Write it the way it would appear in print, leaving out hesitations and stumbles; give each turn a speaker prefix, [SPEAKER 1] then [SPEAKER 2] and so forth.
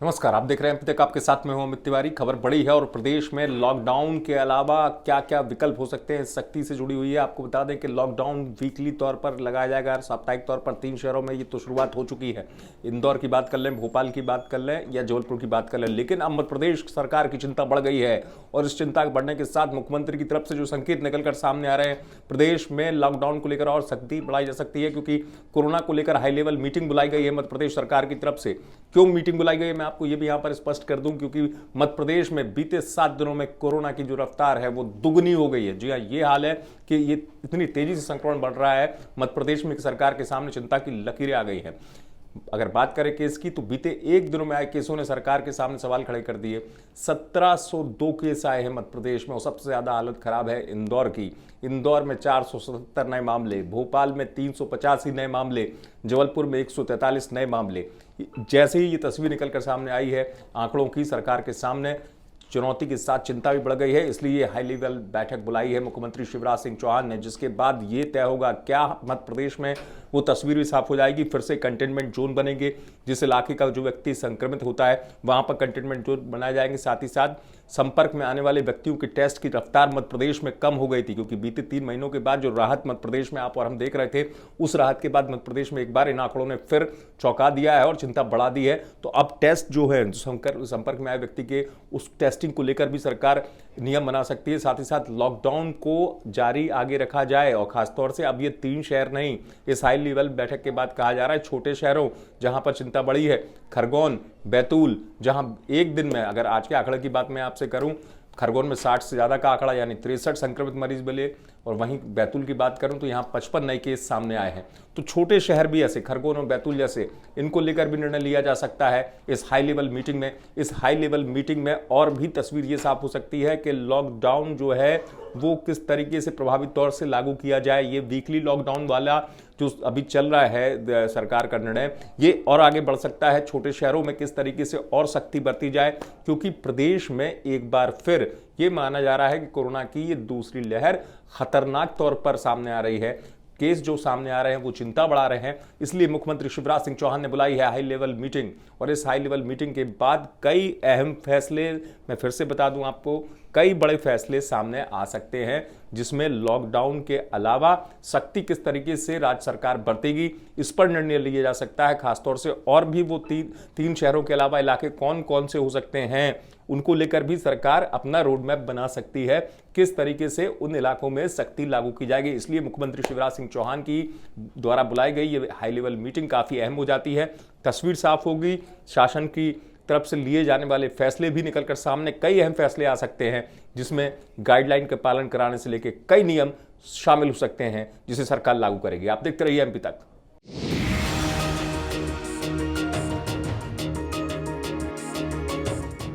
[SPEAKER 1] नमस्कार, आप देख रहे हैं अभी तक आपके साथ में हूं अमित तिवारी। खबर बड़ी है और प्रदेश में लॉकडाउन के अलावा क्या क्या विकल्प हो सकते हैं सख्ती से जुड़ी हुई है। आपको बता दें कि लॉकडाउन वीकली तौर पर लगाया जाएगा, साप्ताहिक तौर पर 3 शहरों में ये तो शुरुआत हो चुकी है। इंदौर की बात कर लें, भोपाल की बात कर लें या जबलपुर की बात कर लें, लेकिन अब मध्य प्रदेश सरकार की चिंता बढ़ गई है और इस चिंता बढ़ने के साथ मुख्यमंत्री की तरफ से जो संकेत निकलकर सामने आ रहे हैं, प्रदेश में लॉकडाउन को लेकर और सख्ती बढ़ाई जा सकती है, क्योंकि कोरोना को लेकर हाई लेवल मीटिंग बुलाई गई है मध्य प्रदेश सरकार की तरफ से। क्यों मीटिंग बुलाई गई है मैं आपको ये भी यहां पर स्पष्ट कर दूं, क्योंकि मध्य प्रदेश में बीते 7 दिनों में कोरोना की जो रफ्तार है वो दुगनी हो गई है। जी हां, ये हाल है कि ये इतनी तेजी से संक्रमण बढ़ रहा है, मध्य प्रदेश में सरकार के सामने चिंता की लकीरें आ गई हैं। अगर बात करें केस की, तो बीते 1 दिनों में आए केसों ने सरकार के सामने सवाल खड़े कर दिए। 1702 केस आए हैं मध्य प्रदेश में और सबसे ज्यादा हालत खराब है इंदौर की। इंदौर में 477 नए मामले, भोपाल में 385 नए मामले, जबलपुर में 143 नए मामले। जैसे ही ये तस्वीर निकलकर सामने आई है आंकड़ों की, सरकार के सामने चुनौती के साथ चिंता भी बढ़ गई है। इसलिए हाई लेवल बैठक बुलाई है मुख्यमंत्री शिवराज सिंह चौहान ने, जिसके बाद ये तय होगा क्या मध्य प्रदेश में वो तस्वीर भी साफ हो जाएगी। फिर से कंटेनमेंट जोन बनेंगे, जिस इलाके का जो व्यक्ति संक्रमित होता है वहां पर कंटेनमेंट जोन बनाए जाएंगे। साथ ही साथ संपर्क में आने वाले व्यक्तियों के टेस्ट की रफ्तार मध्य प्रदेश में कम हो गई थी, क्योंकि बीते 3 महीनों के बाद जो राहत मध्य प्रदेश में आप और हम देख रहे थे, उस राहत के बाद मध्य प्रदेश में एक बार इन आंकड़ों ने फिर चौंका दिया है और चिंता बढ़ा दी है। तो अब टेस्ट जो है संपर्क में आए व्यक्ति के, उस टेस्टिंग को लेकर भी सरकार नियम बना सकती है। साथ ही साथ लॉकडाउन को जारी आगे रखा जाए और खासतौर से अब ये 3 शहर नहीं, इस हाई लेवल बैठक के बाद कहा जा रहा है छोटे शहरों जहां पर चिंता बढ़ी है, खरगोन, बैतूल, जहां एक दिन में, अगर आज के आंकड़े की बात मैं आपसे करूं, खरगोन में 60 से ज्यादा का आंकड़ा यानी 63 संक्रमित मरीज मिले, और वहीं बैतूल की बात करूं तो यहां 55 नए केस सामने आए हैं। तो छोटे शहर भी ऐसे, खरगोन और बैतूल जैसे, इनको लेकर भी निर्णय लिया जा सकता है इस हाई लेवल मीटिंग में। इस हाई लेवल मीटिंग में और भी तस्वीर ये साफ हो सकती है कि लॉकडाउन जो है वो किस तरीके से प्रभावी तौर से लागू किया जाए। ये वीकली लॉकडाउन वाला जो अभी चल रहा है सरकार का निर्णय, ये और आगे बढ़ सकता है। छोटे शहरों में किस तरीके से और सख्ती बरती जाए, क्योंकि प्रदेश में एक बार फिर ये माना जा रहा है कि कोरोना की ये दूसरी लहर खतरनाक तौर पर सामने आ रही है। केस जो सामने आ रहे हैं वो चिंता बढ़ा रहे हैं। इसलिए मुख्यमंत्री शिवराज सिंह चौहान ने बुलाई है हाई लेवल मीटिंग, और इस हाई लेवल मीटिंग के बाद कई अहम फैसले, मैं फिर से बता दूं आपको, कई बड़े फैसले सामने आ सकते हैं, जिसमें लॉकडाउन के अलावा सख्ती किस तरीके से राज्य सरकार बरतेगी इस पर निर्णय लिया जा सकता है। खासतौर से और भी वो तीन शहरों के अलावा इलाके कौन कौन से हो सकते हैं, उनको लेकर भी सरकार अपना रोड मैप बना सकती है, किस तरीके से उन इलाकों में सख्ती लागू की जाएगी। इसलिए मुख्यमंत्री शिवराज सिंह चौहान की द्वारा बुलाई गई ये हाई लेवल मीटिंग काफी अहम हो जाती है। तस्वीर साफ होगी, शासन की तरफ से लिए जाने वाले फैसले भी निकलकर सामने, कई अहम फैसले आ सकते हैं, जिसमें गाइडलाइन का पालन कराने से लेकर कई नियम शामिल हो सकते हैं जिसे सरकार लागू करेगी। आप देखते रहिए एमपी तक।